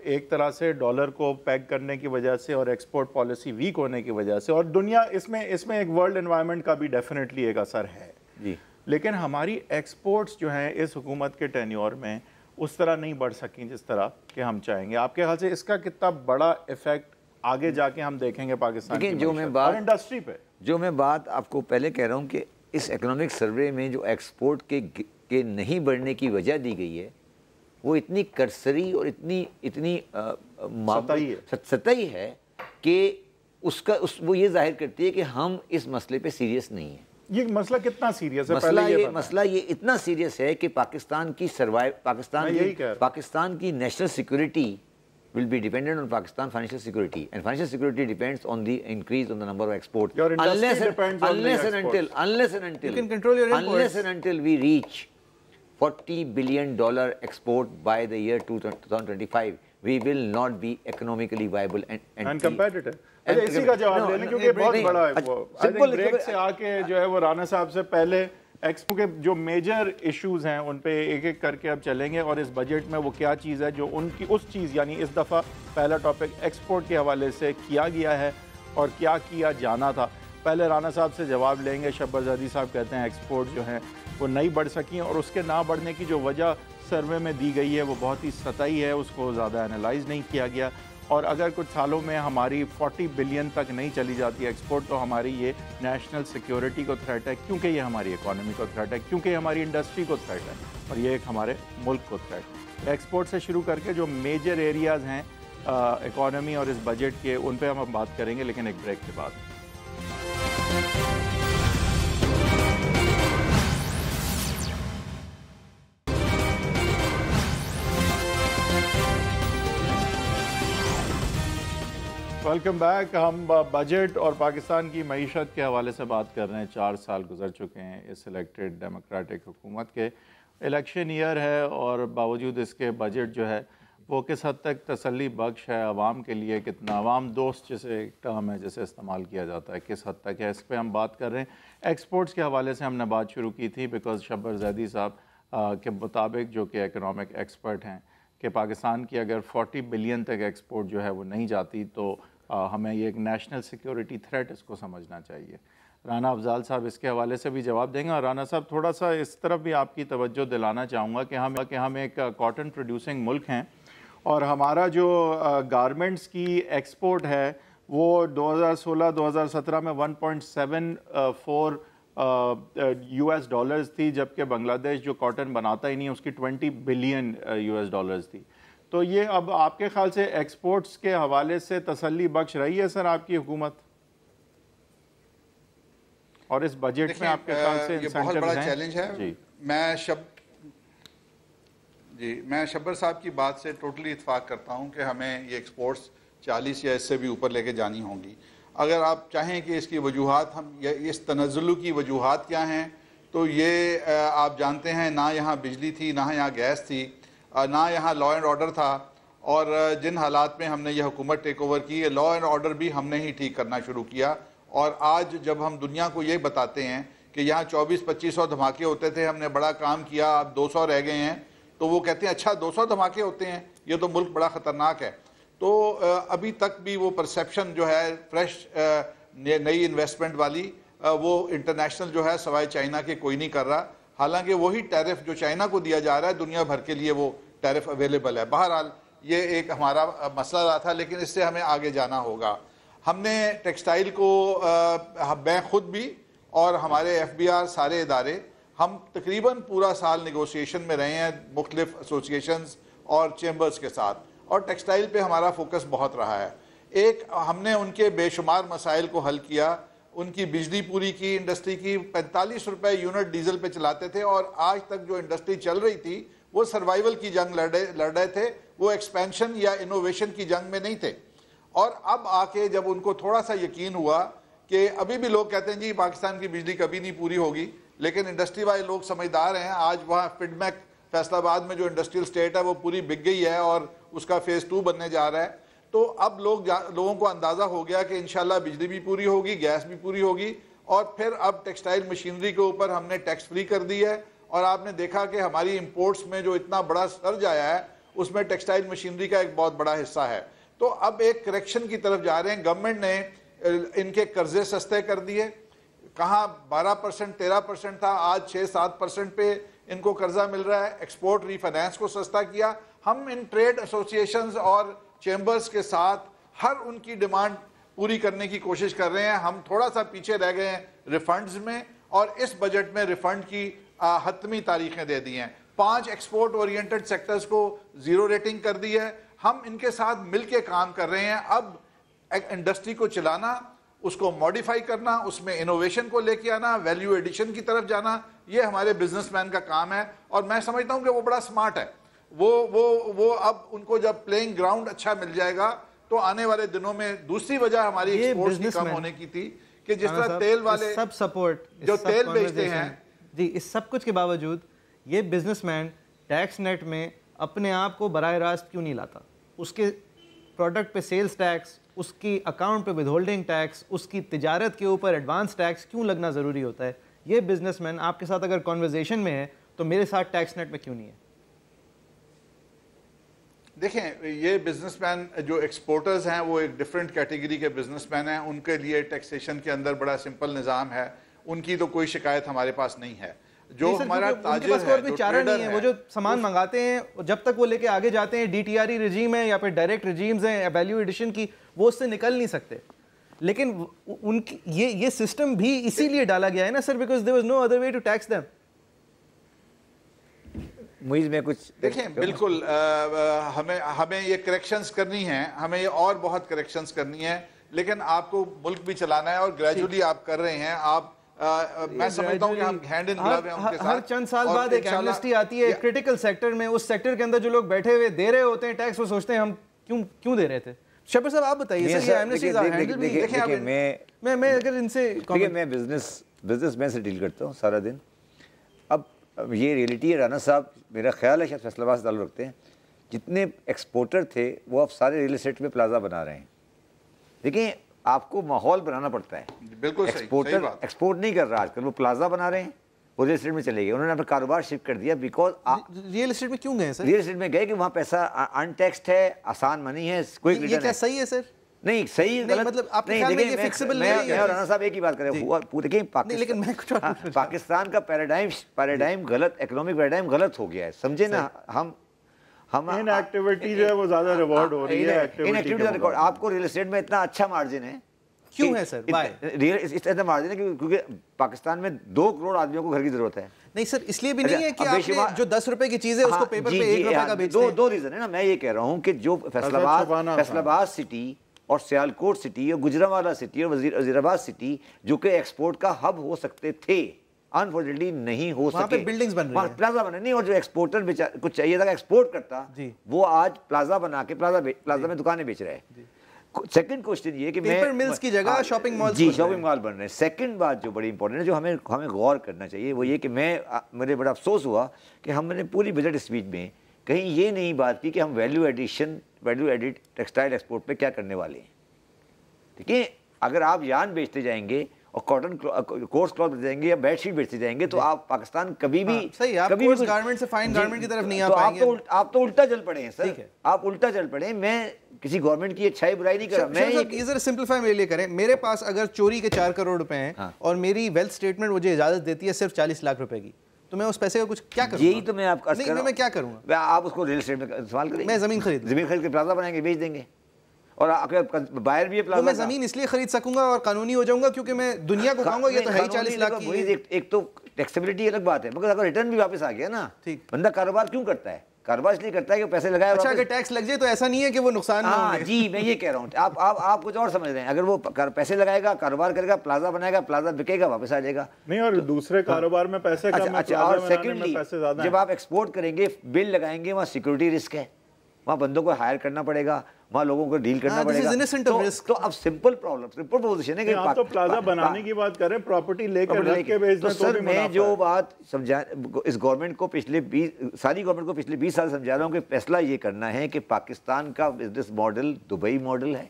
ایک طرح سے ڈالر کو پیگ کرنے کی وجہ سے اور ایکسپورٹ پالیسی ویک ہونے کی وجہ سے، اور دنیا اس میں ایک ورلڈ انوائرمنٹ کا بھی ڈیفینیٹلی ایک اثر ہے جی، لیکن ہماری ایکسپورٹس جو ہیں اس حکومت کے ٹینیور میں اس طرح نہیں بڑھ سکیں جس طرح کہ ہم چاہیں گے. آپ کے خیال سے اس کا کتنا بڑا ایفیکٹ آگے جا کے ہم دیکھیں گے پاکستان کی معیشت اور انڈسٹری پہ؟ جو میں بات آپ کو پہلے کہہ رہا ہوں کہ اس اکنامک سروے میں جو ایکسپورٹ کے نہیں بڑھنے کی وجہ دی گئی ہے وہ اتنی کرسری اور اتنی سطحی ہے کہ وہ یہ ظاہر کرتی ہے کہ ہم اس مسئلے پہ سیریس نہیں ہیں. یہ مسئلہ کتنا سیریس ہے؟ مسئلہ یہ اتنا سیریس ہے کہ پاکستان کی national security will be dependent on Pakistan financial security, and financial security depends on the increase on the number of export. Unless and until we reach $40 billion export by the year 2025, we will not be economically viable and competitive. اسی کا جواب لے لیں کیونکہ بہت بڑا ہے وہ. بریک سے آ کے جو ہے وہ رانا صاحب سے پہلے ایکسپو کے جو میجر ایشوز ہیں ان پہ ایک ایک کر کے اب چلیں گے اور اس بجٹ میں وہ کیا چیز ہے جو ان کی اس چیز، یعنی اس دفعہ پہلا ٹاپک ایکسپورٹ کے حوالے سے کیا گیا ہے اور کیا کیا جانا تھا. پہلے رانا صاحب سے جواب لیں گے. شبر زادی صاحب کہتے ہیں ایکسپورٹ جو ہیں وہ نہیں بڑھ سکیں اور اس کے نہ بڑھنے کی جو وجہ سروے میں دی گئی ہے وہ بہت ہی سطحی ہے، اس کو زیادہ انالائز نہیں کیا گیا. اور اگر کچھ سالوں میں ہماری 40 بلین تک نہیں چلی جاتی ایکسپورٹ تو ہماری یہ نیشنل سیکیورٹی کو تھریٹ ہے، کیونکہ یہ ہماری اکانومی کو تھریٹ ہے، کیونکہ یہ ہماری انڈسٹری کو تھریٹ ہے اور یہ ایک ہمارے ملک کو تھریٹ. ایکسپورٹ سے شروع کر کے جو میجر ایریاز ہیں اکانومی اور اس بجٹ کے، ان پہ ہم بات کریں گے لیکن ایک بریک کے بعد. Welcome back. ہم بجٹ اور پاکستان کی معیشت کے حوالے سے بات کر رہے ہیں. 4 سال گزر چکے ہیں اس الیکٹڈ ڈیموکریٹک حکومت کے. الیکشن ایئر ہے اور باوجود اس کے بجٹ جو ہے وہ کس حد تک تسلی بخش ہے عوام کے لیے، کتنا عوام دوست جسے ایک ٹرم ہے جسے استعمال کیا جاتا ہے، کس حد تک ہے، اس پہ ہم بات کر رہے ہیں. ایکسپورٹس کے حوالے سے ہم نے بات شروع کی تھی بیکاز شبر زیدی صاحب کے مطابق جو کہ اکنامک ایکسپرٹ ہیں کہ پاکستان کی اگر 40 بلین تک ایکسپورٹ جو ہے وہ نہیں جاتی تو ہمیں یہ ایک نیشنل سیکیورٹی تھریٹ اس کو سمجھنا چاہیے. رانا افضال صاحب اس کے حوالے سے بھی جواب دیں گے. اور رانا صاحب تھوڑا سا اس طرف بھی آپ کی توجہ دلانا چاہوں گا کہ ہم ایک کاٹن پروڈیوسنگ ملک ہیں اور ہمارا جو گارمنٹس کی ایکسپورٹ ہے وہ 2016-2017 میں 1.74 US ڈالرز تھی, جبکہ بنگلہ دیش جو کاٹن بناتا ہی نہیں اس کی 20 بلین US ڈالرز تھی. تو یہ اب آپ کے خیال سے ایکسپورٹس کے حوالے سے تسلی بخش رہی ہے سر آپ کی حکومت, اور اس بجٹ میں آپ کے خیال سے یہ بہت بڑا چیلنج ہے. میں شبر صاحب کی بات سے ٹوٹلی اتفاق کرتا ہوں کہ ہمیں یہ ایکسپورٹس 40 یا اس سے بھی اوپر لے کے جانی ہوں گی. اگر آپ چاہیں کہ اس کی وجوہات اس تنزل کی وجوہات کیا ہیں, تو یہ آپ جانتے ہیں نہ یہاں بجلی تھی, نہ یہاں گیس تھی, نہ یہاں لا اینڈ آرڈر تھا, اور جن حالات میں ہم نے یہ حکومت ٹیک اوور کی, لا اینڈ آرڈر بھی ہم نے ہی ٹھیک کرنا شروع کیا. اور آج جب ہم دنیا کو یہ بتاتے ہیں کہ یہاں 2400-2500 دھماکے ہوتے تھے, ہم نے بڑا کام کیا, اب 200 رہ گئے ہیں, تو وہ کہتے ہیں اچھا 200 دھماکے ہوتے ہیں, یہ تو ملک بڑا خطرناک ہے. تو ابھی تک بھی وہ پرسیپشن جو ہے فریش نئی انویسٹمنٹ والی, وہ انٹرنیشنل جو ہے سوائے چائنا کے کوئی نہیں کر رہا, حالانکہ وہی ٹیرف جو چائنا کو دیا جا رہا ہے دنیا بھر کے لیے وہ ٹیرف اویلیبل ہے. بہرحال یہ ایک ہمارا مسئلہ رہا تھا, لیکن اس سے ہمیں آگے جانا ہوگا. ہم نے ٹیکسٹائل کو میں خود بھی اور ہمارے FBR سارے ادارے ہم تقریباً پورا سال نیگوسیشن میں رہے ہیں مختلف ایسوسیشنز اور چیمبرز کے ساتھ, اور ٹیکسٹائل پہ ہمارا فوکس بہت رہا ہے. ایک ہم نے ان کے بے شمار مسائل کو حل کیا, ان کی بجلی پوری کی, انڈسٹری کی 45 روپے یونٹ ڈیزل پہ چلاتے تھے, اور آج تک جو انڈسٹری چل رہی تھی وہ سروائیول کی جنگ لڑ رہے تھے, وہ ایکسپینشن یا انوویشن کی جنگ میں نہیں تھے. اور اب آ کے جب ان کو تھوڑا سا یقین ہوا کہ ابھی بھی لوگ کہتے ہیں جی پاکستان کی بجلی کبھی نہیں پوری ہوگی, لیکن انڈسٹری والے لوگ سمجھدار ہیں. آج وہاں فیڈ میک فیصل آباد میں جو انڈسٹریل اسٹیٹ ہے وہ پوری بک گئی ہے اور اس کا فیز 2 بننے جا رہا ہے. تو اب لوگوں کو اندازہ ہو گیا کہ انشاءاللہ بجلی بھی پوری ہوگی, گیس بھی پوری ہوگی. اور پھر اب ٹیکسٹائل مشینری کے اوپر ہم نے ٹیکس فری کر دی ہے, اور آپ نے دیکھا کہ ہماری امپورٹس میں جو اتنا بڑا سرج آیا ہے اس میں ٹیکسٹائل مشینری کا ایک بہت بڑا حصہ ہے. تو اب ایک کریکشن کی طرف جا رہے ہیں. گورنمنٹ نے ان کے قرضے سستے کر دیے, کہاں 12% 13% تھا, آج 6-7% پہ ان کو قرضہ مل رہا ہے. ایکسپورٹ ری فائنانس کو سستا کیا. ہم ان ٹریڈ ایسوسیشنز اور چیمبرز کے ساتھ ہر ان کی ڈیمانڈ پوری کرنے کی کوشش کر رہے ہیں. ہم تھوڑا سا پیچھے رہ گئے ہیں ریفنڈز میں, اور اس بجٹ میں ریفنڈ کی حتمی تاریخیں دے دی ہیں. 5 ایکسپورٹ اورینٹڈ سیکٹرز کو 0 ریٹنگ کر دی ہے. ہم ان کے ساتھ مل کے کام کر رہے ہیں. اب انڈسٹری کو چلانا, اس کو موڈیفائی کرنا, اس میں انوویشن کو لے کے آنا, ویلیو ایڈیشن کی طرف جانا, یہ ہمارے بزنس مین کا کام ہے. اور میں سمجھتا ہوں کہ وہ بڑا سمارٹ ہے. وہ اب ان کو جب پلینگ گراؤنڈ اچھا مل جائے گا تو آنے والے دنوں میں دوسری وجہ ہماری ایکسپورٹس کی کم ہونے کی تھی کہ جس طرح تیل والے سب سپورٹ جو تیل بیچتے ہیں, جی اس سب کچھ کے باوجود یہ بزنس مین ٹیکس نیٹ میں اپنے آپ کو براہ راست کیوں نہیں لاتا؟ اس کے پروڈکٹ پہ سیلز ٹیکس, اس کی اکاؤنٹ پہ ود ہولڈنگ ٹیکس, اس کی تجارت کے اوپر ایڈوانس ٹیکس کیوں لگنا ضروری ہوتا ہے؟ یہ بزنس مین آپ کے ساتھ اگر کنورزیشن میں ہے تو میرے ساتھ ٹیکس نیٹ میں کیوں نہیں ہے؟ دیکھیں یہ بزنس مین جو ایکسپورٹرز ہیں وہ ایک ڈیفرنٹ کیٹیگری کے بزنس مین ہیں. ان کے لیے ٹیکسیشن کے اندر بڑا سمپل نظام ہے, ان کی تو کوئی شکایت ہمارے پاس نہیں ہے. جو ہمارا تاجر ہے, جو ٹریڈر ہے, وہ جو سامان منگاتے ہیں جب تک وہ لے کے آگے جاتے ہیں DTRE رجیم ہے یا پھر ڈائریکٹ رجیمز ہیں یا ویلیو ایڈیشن کی, وہ اس سے نکل نہیں سکتے. لیکن ان کی یہ سسٹم بھی اسی لیے ڈالا گیا ہے نا sir, because there was no other way to tax them. Moeez میں کچھ دیکھیں بالکل ہمیں یہ کریکشنز کرنی ہیں, ہمیں یہ اور بہت کریکشنز کرنی ہیں, لیکن آپ کو ملک بھی چلانا ہے اور گریجولی آپ کر رہے ہیں. آپ میں سمجھتا ہوں کہ ہم ہینڈ ان گلو ہیں ان کے ساتھ. ہر چند سال بعد ایک ایمنسٹی آتی ہے کرٹیکل سیکٹر میں, اس سیکٹر کے اندر جو لوگ بیٹھے ہوئے دے رہے ہوتے ہیں ٹیکس, وہ سوچتے ہیں ہم کیوں دے رہے تھے. شبیر صاحب آپ بتائیے سر, یہ ایمنسٹیز ہینڈل بھی دیکھیں. میں اگر ان سے میں بزنس مین سے ڈیل کرتا ہوں سارا دن. اب یہ ریئلٹی ہے, رانا صاحب میرا خیال ہے شاید فیصل آباد سے تعلق رکھتے ہیں, جتنے ایکسپورٹر تھے وہ اب سارے ریل اسٹیٹ میں پلازا بنا رہے ہیں. دیکھیں آپ کو ماحول بنانا پڑتا ہے. بالکل ایکسپورٹر ایکسپورٹ نہیں کر رہا آج کل, وہ پلازا بنا رہے ہیں, وہ ریل اسٹیٹ میں چلے گئے. انہوں نے اپنا کاروبار شفٹ کر دیا. بیکاز ریئل اسٹیٹ میں کیوں گئے سر؟ ریئل اسٹیٹ میں گئے کہ وہاں پیسہ ان ٹیکسڈ ہے, آسان منی ہے, کوئی یہ کیا صحیح ہے سر؟ نہیں صحیح غلط مطلب آپ کے خیال میں یہ فکسبل نہیں ہے؟ رانا صاحب ایک ہی بات کریں دیکھیں لیکن میں کچھ اور پاکستان کا پیراڈائم غلط، اکنامک پیراڈائم غلط ہو گیا ہے، سمجھے نا. ہم ان ایکٹیویٹی جو ہے وہ زیادہ ریوارڈ ہو رہی ہے. آپ کو ریئل اسٹیٹ میں اتنا اچھا مارجن ہے. کیوں ہے سر؟ اتنا مارجن ہے کیونکہ پاکستان میں 2 کروڑ آدمیوں کو گھر کی ضرورت ہے. نہیں سر، اس لیے بھی نہیں ہے کہ آپ نے جو 10 روپے کی چیز ہے اس کو پیپر پہ 1 روپے کا بیچتے ہیں. 2 ریزن ہے نا. میں یہ کہہ رہا ہوں کہ جو فیصل آباد سٹی اور سیالکوٹ سٹی اور گجرانوالہ سٹی اور وزیر آباد سٹی جو کہ ایکسپورٹ کا ہب ہو سکتے تھے، انفارچونیٹلی نہیں ہو سکے. وہاں پہ بلڈنگز بن رہی ہیں، پلازا بنے نہیں. اور جو ایکسپورٹر کچھ چاہیے تھا ایکسپورٹ کرتا، وہ آج پلازا بنا کے پلازا میں دکانیں بیچ رہے ہیں. سیکنڈ کوشچن یہ کہ پیپر ملز کی جگہ شاپنگ مال، جی شاپنگ مال بن رہے ہیں. سیکنڈ بات جو بڑی امپورٹنٹ ہے جو ہمیں غور کرنا چاہیے وہ یہ کہ مجھے بڑا افسوس ہوا کہ ہم نے پوری بجٹ اسپیچ میں کہیں یہ نہیں بات کی کہ ہم ویلیو ایڈڈ ٹیکسٹائل ایکسپورٹ پہ کیا کرنے والے ہیں. دیکھیں اگر آپ یارن بیچتے جائیں گے اور کاٹن کورس کلاتھ بیچتے جائیں گے یا بیڈ شیٹ بیچتے جائیں گے تو آپ پاکستان کبھی بھی گارمنٹ سے فائن گارمنٹ کی طرف نہیں آ پائیں گے. آپ تو الٹا چل پڑے ہیں سر، آپ الٹا چل پڑے ہیں. میں کسی گورنمنٹ کی اچھائی برائی نہیں کر رہا. میں یہ ذرا سمپلیفائی میرے لیے کریں. میرے پاس اگر چوری کے 4 کروڑ روپے ہیں اور میری ویلتھ اسٹیٹمنٹ مجھے اجازت دیتی ہے صرف 40 لاکھ روپے کی، تو میں اس پیسے کا کچھ کیا کروں گا؟ یہی تو میں آپ کا میں کیا کروں گا؟ آپ اس کو ریل اسٹیٹ میں استعمال کریں گے. میں زمین خرید کے پلازا بنائیں گے، بیچ دیں گے. اور بائر بھی ہے پلازا. میں زمین اس لیے خرید سکوں گا اور قانونی ہو جاؤں گا کیونکہ میں دنیا کو کہوں گا یہ تو ہے ہی 40 لاکھ کی. ایک تو ٹیکسیبلٹی الگ بات ہے، مگر اگر ریٹرن بھی واپس آ گیا نا، بندہ کاروبار کیوں کرتا ہے؟ کاروبار اس لیے کرتا ہے کہ پیسے لگائے. اچھا اگر ٹیکس لگ جائے تو ایسا نہیں ہے کہ وہ نقصان نہ ہو. جی میں یہ کہہ رہا ہوں. آپ کچھ اور سمجھ رہے ہیں. اگر وہ پیسے لگائے گا، کاروبار کرے گا، پلازا بنائے گا، پلازا بکے گا، واپس آ جائے گا. نہیں اور دوسرے کاروبار میں پیسے کم ہیں. اچھا اور سیکنڈلی جب آپ ایکسپورٹ کریں گے، بل لگائیں گے، وہاں سیکورٹی رسک ہے، وہاں بندوں کو ہائر کرنا پڑے گا، وہاں لوگوں کو ڈیل کرنا پڑے گا. تو اب سمپل پوزیشن ہے کہ آپ تو پلازا بنانے کی بات کر رہے ہیں، پراپرٹی لے کر رکھ کے بیچنا. تو سر میں جو بات سمجھا اس گورنمنٹ کو ساری گورنمنٹ کو پچھلے 20 سال سمجھا رہا ہوں کہ فیصلہ یہ کرنا ہے کہ پاکستان کا بزنس ماڈل دبئی ماڈل ہے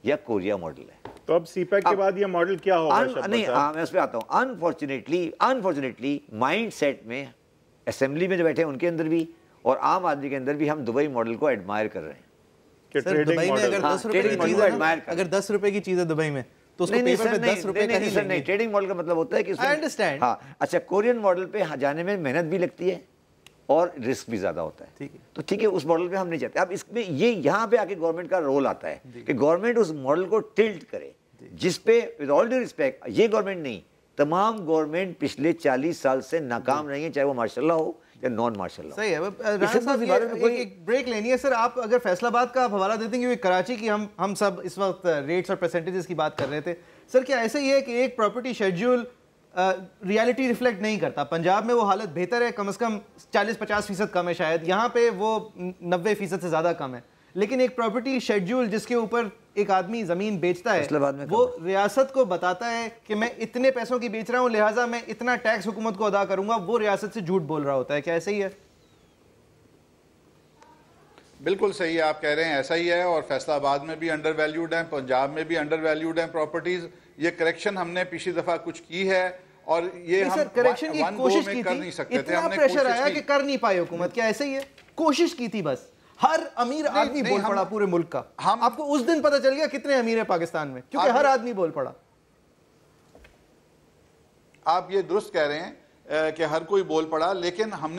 یا کوریا ماڈل ہے. تو اب سی پیک کے بعد یہ ماڈل کیا ہوگا؟ نہیں میں اس پہ آتا ہوں. انفارچونیٹلی مائنڈ سیٹ میں اسمبلی میں جو بیٹھے ہیں ان کے اندر بھی اور عام آدمی کے اندر بھی ہم دبئی ماڈل کو ایڈمائر کر رہے ہیں. دبئی میں اگر 10 روپے کی چیز ہے دبئی میں تو اس کو پیپر پہ 10 روپے کا ہی نہیں. ٹریڈنگ ماڈل کا مطلب ہوتا ہے کہ ہاں اچھا کورین ماڈل پہ جانے میں محنت بھی لگتی ہے اور رسک بھی زیادہ ہوتا ہے. تو ٹھیک ہے اس ماڈل پہ ہم نہیں چاہتے. اب اس میں یہ یہاں پہ آ کے گورنمنٹ کا رول آتا ہے کہ گورنمنٹ اس ماڈل کو ٹلٹ کرے جس پہ ود آل ڈیو رسپیکٹ یہ گورنمنٹ نہیں، تمام گورنمنٹ پچھلے 40 سال سے ناکام رہی ہیں، چاہے وہ ماشاء اللہ ہو یا نان ماشاء اللہ. صحیح ہے. رانا صاحب ایک بریک لینی ہے سر. آپ اگر فیصل آباد کا آپ حوالہ دیتے ہیں کیونکہ کراچی کی ہم سب اس وقت ریٹس اور پرسنٹیجز کی بات کر رہے تھے سر. کیا ایسا ہی ہے کہ ایک پراپرٹی شیڈیول ریالٹی ریفلیکٹ نہیں کرتا؟ پنجاب میں وہ حالت بہتر ہے، کم از کم 40-50% کم ہے شاید، یہاں پہ وہ 90% سے زیادہ کم ہے. لیکن ایک پراپرٹی شیڈیول جس کے اوپر ایک آدمی زمین بیچتا ہے وہ ریاست کو بتاتا ہے کہ میں اتنے پیسوں کی بیچ رہا ہوں لہٰذا میں اتنا ٹیکس حکومت کو ادا کروں گا، وہ ریاست سے جھوٹ بول رہا ہوتا ہے. کیا ایسا ہی ہے؟ بالکل صحیح ہے، آپ کہہ رہے ہیں ایسا ہی ہے. اور فیصل آباد میں بھی انڈر ویلیوڈ ہیں، پنجاب میں بھی انڈر ویلیوڈ ہیں پراپرٹیز. یہ کریکشن ہم نے پچھلی دفعہ کچھ کی ہے اور یہ ہم کریکشن کی کوشش کی کر نہیں سکتے تھے. اتنا پریشر آیا کہ کر نہیں پائے حکومت. کیا ایسا ہی ہے؟ کوشش کی تھی بس. ہر امیر آدمی بول پڑا پورے ملک کا. آپ کو اس دن پتہ چل گیا کتنے امیر ہیں پاکستان میں کیونکہ ہر آدمی بول پڑا. آپ یہ درست کہہ رہے ہیں کہ ہر کوئی بول پڑا، لیکن ہم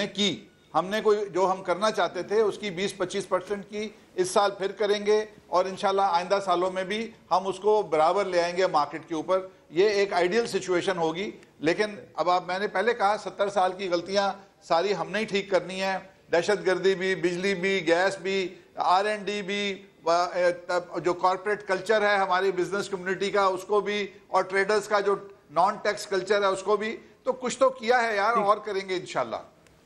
نے کوئی جو ہم کرنا چاہتے تھے اس کی 20-25% کی اس سال پھر کریں گے اور انشاءاللہ آئندہ سالوں میں بھی ہم اس کو برابر لے آئیں گے مارکیٹ کے اوپر. یہ ایک آئیڈیل سچویشن ہوگی. لیکن اب میں نے پہلے کہا 70 سال کی غلطیاں ساری ہم نے ہی ٹھیک کرنی ہیں. دہشت گردی بھی، بجلی بھی، گیس بھی، R&D بھی، جو کارپوریٹ کلچر ہے ہماری بزنس کمیونٹی کا اس کو بھی، اور ٹریڈرز کا جو نان ٹیکس کلچر ہے اس کو بھی. تو کچھ تو کیا ہے یار، اور کریں گے انشاءاللہ.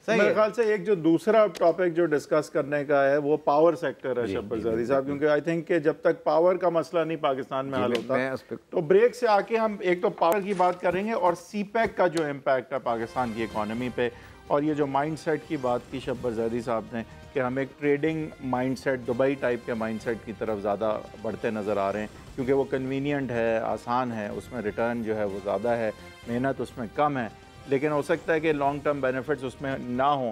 میرے خیال سے ایک جو دوسرا ٹاپک جو ڈسکس کرنے کا ہے وہ پاور سیکٹر ہے شبر زادی صاحب، کیونکہ آئی تھنک کہ جب تک پاور کا مسئلہ نہیں پاکستان میں حل ہوتا تو بریک سے آ کے ہم ایک تو پاور کی بات کریں گے اور سی پیک کا جو امپیکٹ ہے پاکستان کی اکانومی پہ، اور یہ جو مائنڈ سیٹ کی بات کی شبر زادی صاحب نے کہ ہم ایک trading mindset, Dubai type کے مائنڈ سیٹ کی طرف زیادہ بڑھتے نظر آ رہے ہیں کیونکہ وہ کنوینینٹ ہے، آسان ہے، اس میں ریٹرن جو ہے وہ زیادہ ہے، محنت اس میں کم ہے، لیکن ہو سکتا ہے کہ لانگ ٹرم بینیفٹس اس میں نہ ہوں.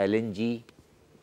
LNG,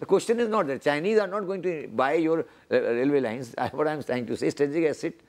The question is not that Chinese are not going to buy your railway lines. What I am trying to say, strategic asset,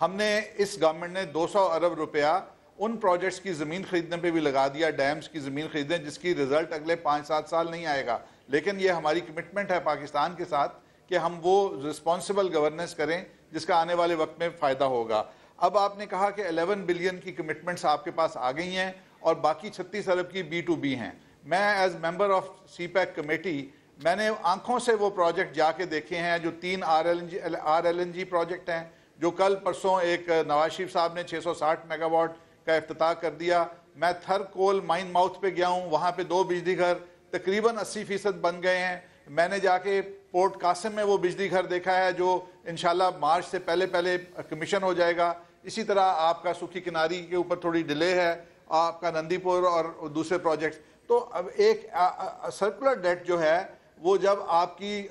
ہم نے اس گورنمنٹ نے 200 ارب روپیہ ان پروجیکٹس کی زمین خریدنے پہ بھی لگا دیا, ڈیمز کی زمین خریدنے, جس کی رزلٹ اگلے 5-7 سال نہیں آئے گا, لیکن یہ ہماری کمٹمنٹ ہے پاکستان کے ساتھ کہ ہم وہ رسپانسبل گورننس کریں جس کا آنے والے وقت میں فائدہ ہوگا. اب آپ نے کہا کہ 11 بلین کی کمٹمنٹس آپ کے پاس آ گئی ہیں اور باقی 36 ارب کی B2B ہیں. میں as member of CPEC committee میں نے آنکھوں سے وہ پروجیکٹ جا کے دیکھے ہیں, جو 3 RLNG پروجیکٹ ہیں, جو کل پرسوں ایک نواز شریف صاحب نے 660 میگا واٹ کا افتتاح کر دیا. میں تھر کول مائن ماؤتھ پہ گیا ہوں, وہاں پہ 2 بجلی گھر تقریباً 80% بن گئے ہیں. میں نے جا کے پورٹ قاسم میں وہ بجلی گھر دیکھا ہے جو انشاءاللہ مارچ سے پہلے کمیشن ہو جائے گا. اسی طرح آپ کا سکھی کناری کے اوپر تھوڑی ڈیلے ہے, آپ کا نندی پور اور دوسرے پروجیکٹس. تو اب ایک سرکولر ڈیٹ جو ہے وہ جب آپ کی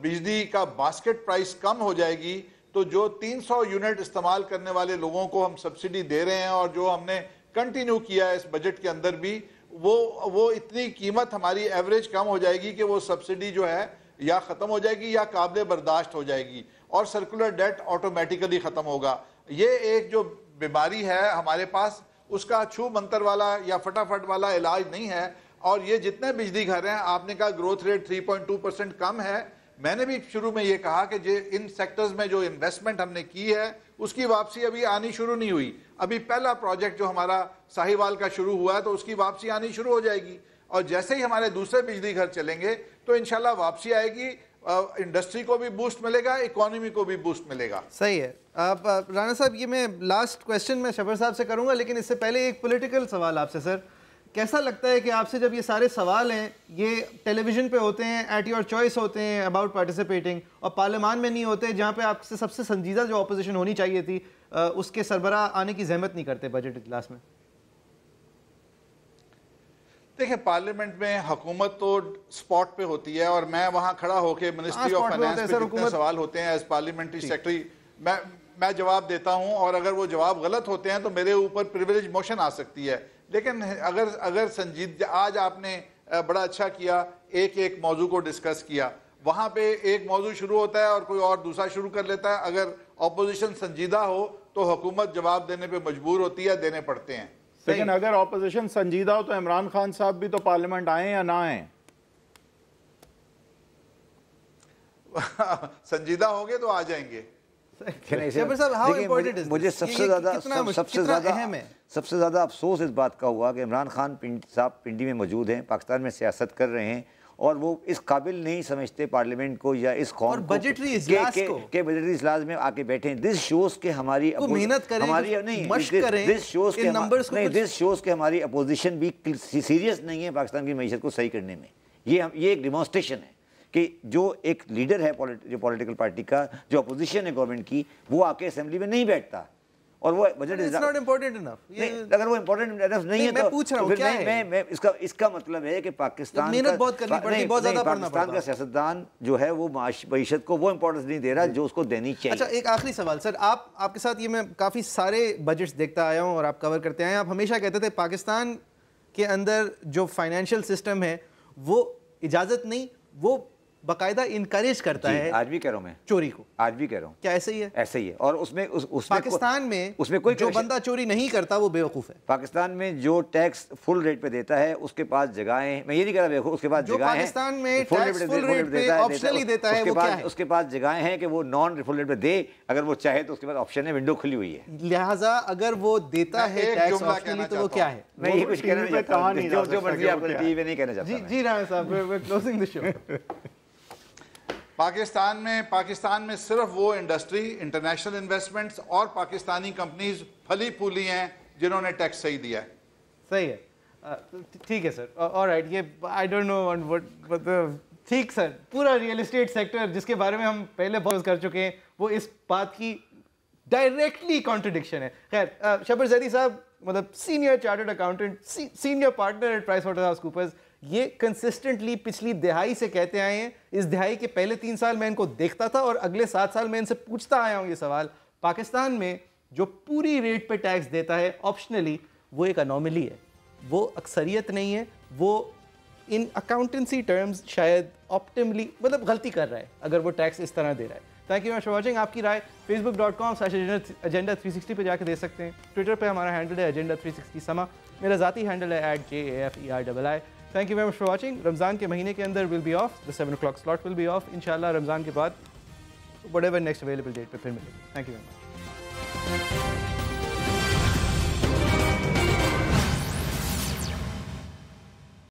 بجلی کا باسکٹ پرائس کم ہو جائے گی تو جو 300 یونٹ استعمال کرنے والے لوگوں کو ہم سبسڈی دے رہے ہیں اور جو ہم نے کنٹینیو کیا ہے اس بجٹ کے اندر بھی, وہ اتنی قیمت ہماری ایوریج کم ہو جائے گی کہ وہ سبسڈی جو ہے یا ختم ہو جائے گی یا قابل برداشت ہو جائے گی اور سرکولر ڈیٹ آٹومیٹیکلی ختم ہوگا. یہ ایک جو بیماری ہے ہمارے پاس, اس کا چھو منتر والا یا فٹافٹ والا علاج نہیں ہے. اور یہ جتنے بجلی گھر ہیں, آپ نے کہا گروتھ ریٹ 3.2% کم ہے, میں نے بھی شروع میں یہ کہا کہ ان سیکٹرز میں جو انویسٹمنٹ ہم نے کی ہے اس کی واپسی ابھی آنی شروع نہیں ہوئی. ابھی پہلا پروجیکٹ جو ہمارا ساہیوال کا شروع ہوا ہے تو اس کی واپسی آنی شروع ہو جائے گی, اور جیسے ہی ہمارے دوسرے بجلی گھر چلیں گے تو انشاءاللہ واپسی آئے گی, انڈسٹری کو بھی بوسٹ ملے گا, اکانومی کو بھی بوسٹ ملے گا. صحیح ہے. آپ رانا صاحب, یہ میں لاسٹ کویسچن میں شبر صاحب سے کروں گا, لیکن اس سے پہلے ایک پولیٹیکل سوال آپ سے. سر, کیسا لگتا ہے کہ آپ سے جب یہ سارے سوال ہیں یہ ٹیلی ویژن پہ ہوتے ہیں, ایٹ یور چوائس ہوتے ہیں اباؤٹ پارٹیسپیٹنگ, اور پارلیمان میں نہیں ہوتے جہاں پہ آپ سے سب سے سنجیدہ جو اپوزیشن ہونی چاہیے تھی اس کے سربراہ آنے کی زحمت نہیں کرتے بجٹ اجلاس میں؟ دیکھیں, پارلیمنٹ میں حکومت تو سپاٹ پہ ہوتی ہے اور میں وہاں کھڑا ہو کے منسٹری آف فائنانس پہ جتنے سوال ہوتے ہیں ایز پارلیمنٹری سیکرٹری میں جواب دیتا ہوں, اور اگر وہ جواب غلط ہوتے ہیں تو میرے اوپر پریویلیج موشن آ سکتی ہے. لیکن اگر سنجید, آج آپ نے بڑا اچھا کیا, ایک موضوع کو ڈسکس کیا, وہاں پہ ایک موضوع شروع ہوتا ہے اور کوئی اور دوسرا شروع کر لیتا ہے. اگر اپوزیشن سنجیدہ ہو تو حکومت جواب دینے پہ مجبور ہوتی ہے, دینے پڑتے ہیں. لیکن اگر اپوزیشن سنجیدہ ہو تو عمران خان صاحب بھی تو پارلیمنٹ آئیں یا نہ آئیں؟ سنجیدہ ہوں گے تو آ جائیں گے. مجھے سب سے زیادہ افسوس اس بات کا ہوا کہ عمران خان صاحب پنڈی میں موجود ہیں, پاکستان میں سیاست کر رہے ہیں, اور وہ اس قابل نہیں سمجھتے پارلیمنٹ کو یا اس قوم کو کہ بجٹری اجلاس میں آ کے بیٹھیں. دس شوز کہ ہماری ہماری اپوزیشن بھی سیریس نہیں ہے پاکستان کی معیشت کو صحیح کرنے میں. یہ ایک ڈیمانسٹریشن ہے کہ جو ایک لیڈر ہے جو پولیٹیکل پارٹی کا, جو اپوزیشن ہے گورنمنٹ کی, وہ آ کے اسمبلی میں نہیں بیٹھتا اور وہ بجٹ اگر وہ امپورٹنٹ انف نہیں ہے تو میں اس کا مطلب ہے کہ پاکستان کا سیاستدان جو ہے وہ معیشت کو وہ امپورٹنس نہیں دے رہا جو اس کو دینی چاہیے. اچھا, ایک آخری سوال سر, آپ کے ساتھ یہ میں کافی سارے بجٹس دیکھتا آیا ہوں اور آپ کور کرتے آئے ہیں. آپ ہمیشہ کہتے تھے پاکستان کے اندر جو فائنینشیل سسٹم ہے وہ اجازت نہیں, وہ باقاعدہ انکریج کرتا ہے. آج بھی کہہ رہا ہوں میں چوری کو, آج بھی کہہ رہا ہوں. کیا ایسے ہی ہے؟ ایسے ہی ہے. اور اس میں پاکستان میں کوئی جو بندہ چوری نہیں کرتا وہ بیوقوف ہے. پاکستان میں جو ٹیکس فل ریٹ پہ دیتا ہے اس کے پاس جگہیں, میں یہ نہیں کہہ رہا بیوقوف, اس کے پاس جگہیں ہیں. پاکستان میں ٹیکس فل ریٹ پہ آپشنلی دیتا ہے, وہ کیا ہے؟ اس کے پاس جگہیں ہیں کہ وہ نان فل ریٹ پہ دے, اگر وہ چاہے تو اس کے پاس آپشن ہے, ونڈو کھلی ہوئی ہے. لہٰذا اگر وہ دیتا ہے ٹیکس آپشنلی تو وہ کیا ہے؟ میں یہ کچھ کہنا نہیں چاہتا, جو مرضی آپ کو ٹی وی پہ نہیں کہنا چاہتا. جی رانا صاحب, وی آر کلوزنگ دی شو. پاکستان میں صرف وہ انڈسٹری, انٹرنیشنل انویسٹمنٹس اور پاکستانی کمپنیز پھلی پھولی ہیں جنہوں نے ٹیکس صحیح دیا ہے. صحیح ہے, ٹھیک ہے سر. آلرائٹ, یہ آئی ڈونٹ نو وٹ ٹھیک سر, پورا ریئل اسٹیٹ سیکٹر جس کے بارے میں ہم پہلے بات کر چکے ہیں وہ اس بات کی ڈائریکٹلی کانٹرڈکشن ہے. خیر, شبر زیدی صاحب مطلب senior chartered accountant, senior partner at Pricewaterhouse Coopers, یہ کنسسٹنٹلی پچھلی دہائی سے کہتے آئے ہیں. اس دہائی کے پہلے 3 سال میں ان کو دیکھتا تھا اور اگلے 7 سال میں ان سے پوچھتا آیا ہوں یہ سوال. پاکستان میں جو پوری ریٹ پہ ٹیکس دیتا ہے آپشنلی, وہ ایک انوملی ہے, وہ اکثریت نہیں ہے. وہ ان اکاؤنٹنسی ٹرمز شاید آپٹیملی مطلب غلطی کر رہا ہے اگر وہ ٹیکس اس طرح دے رہا ہے. Thank you for watching. آپ کی رائے facebook.com/agenda360 پہ جا کے دے سکتے ہیں. ٹویٹر پہ ہمارا ہینڈل ہے agenda360 سما. میرا ذاتی ہینڈل ہے @JAFERII. Thank you very much for watching. Ramzan کے مہینے کے اندر will be off, the 7 o'clock slot will be off. انشاءاللہ رمضان کے بعد whatever next available date پہ پھر ملیں گے. Thank you very much.